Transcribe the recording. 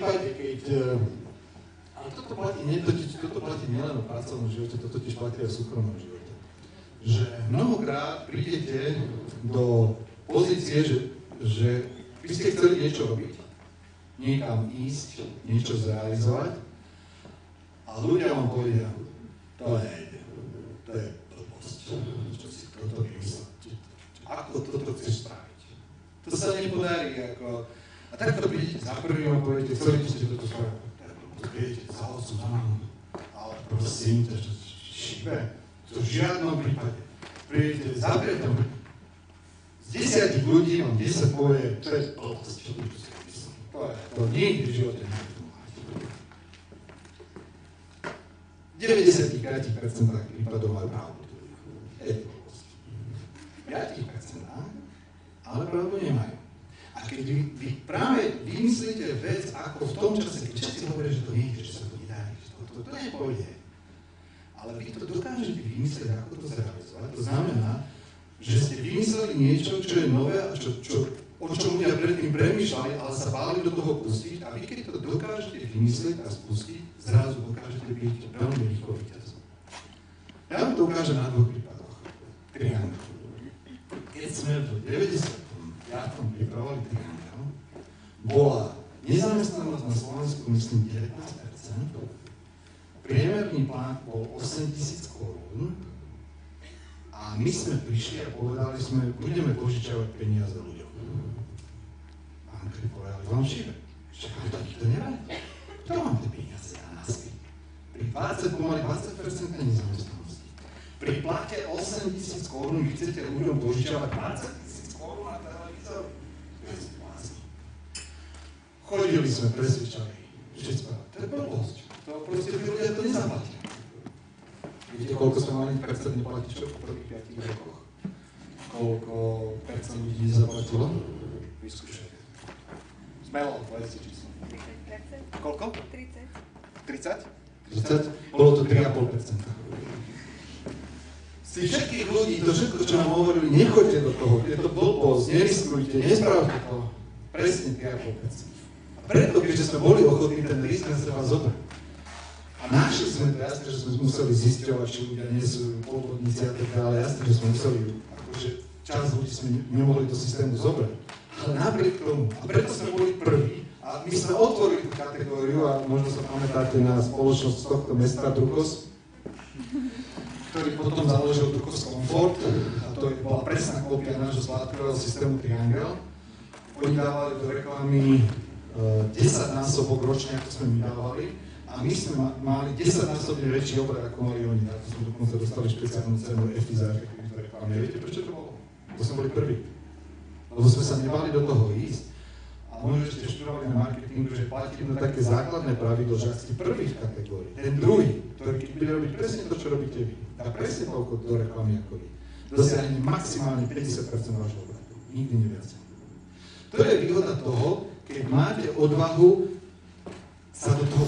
prípade, keď... Ale toto platí nielen v pracovnom živote, toto tiež platí aj v súkromnom živote. Že mnohokrát prídete do pozície, že by ste chceli niečo robiť, niekam ísť, niečo zrealizovať a ľudia vám povedia, to nejde, to je blbosť, čo si toto vymyslel, ako toto chceš spraviť. To sa nepodarí, ako... A takto prídete za prvým a poviete, chceli by ste toto spraviť. Viete, za otcu, za mamu, ale prosím, to šibe, to v žiadnom prípade. Prídete za priateľom, z 10 ľudí vám 10 povie, čo je blbosť, čo tu si myslí. To nikdy v živote nebudú mať. V 95% prípadov majú pravdu. Je to blbosť. V 5% ale pravdu nemajú. A keď vy práve vymyslíte vec, ako v tom čase, keď všetci hovoria, že to nejde, že sa to nedá, že to nepôjde. Ale vy to dokážete vymyslieť, ako to zrealizovať. To znamená, že ste vymysleli niečo, čo je nové a o čom ľudia predtým premýšľali, ale sa báli do toho pustiť. A vy, keď to dokážete vymyslieť a spustiť, zrazu dokážete byť veľmi rýchlo víťazom. Ja vám to ukážem na dvoch prípadoch. Triangel. Keď sme v 90. pripravovali triangel, bola nezamestnanosť na Slovensku, myslím, 19%. Priemerný plán bol 8 000 korún a my sme prišli a povedali sme, budeme požičavať peniaze ľuďom. Banky povedali, vám šibe, však to nikto nerádi. Kto vám tie peniaze dá naspäť? Pri 20% nezamestnanosti. Pri plate 8 000 korún vy chcete ľuďom požičavať 20 000 korún na televízor? Chodili sme, presvedčali. Všetci povedali, to je blbosť. To proste ľudia to nezaplatia. Vidíte, koľko sme mali percent neplatičov v prvých 5 rokoch? Koľko percent ľudí nezaplatilo? Vyskúšajte. Smelo, povedzte číslo. 30%. Koľko? 30. 30? Bolo to 3,5%. Z tých všetkých ľudí, to všetko, čo nám hovorili, nechoďte do toho, je to blbosť, neriskujte, nespravte to. Presne 3,5%. A preto, keďže sme boli ochotní ten risk na seba zobrať. A našli sme to, jasne, že sme museli zisťovať, či ľudia nie sú podvodníci a tak ďalej, jasne, že sme museli, akože časť ľudí sme nemohli do systému zobrať. Ale napriek tomu, a preto sme boli prví, a my sme otvorili tú kategóriu, a možno sa pamätáte na spoločnosť z tohto mesta Drukos, ktorý potom založil Drukos Comfort, a to bola presná kópia nášho skládkového systému Triangel. Oni dávali do reklamy 10-násobok ročne, ako sme my dávali, a my sme mali 10-násobne väčší obrad, ako mali oni. A to sme dokonca dostali špeciálnu cenu EFI za efektívnu reklamu. Viete, prečo to bolo? To sme boli prví. Lebo sme sa nebali do toho ísť. A možno ste študovali na marketingu, že platí na také základné pravidlo, že ak ste prvý v kategórii, ten druhý, ktorý keď bude robiť presne to, čo robíte vy, dá presne toľko do reklamy ako vy, dosiahne maximálne 50% vášho obratu. Nikdy neviac. To je výhoda toho, keď máte odvahu sa do toho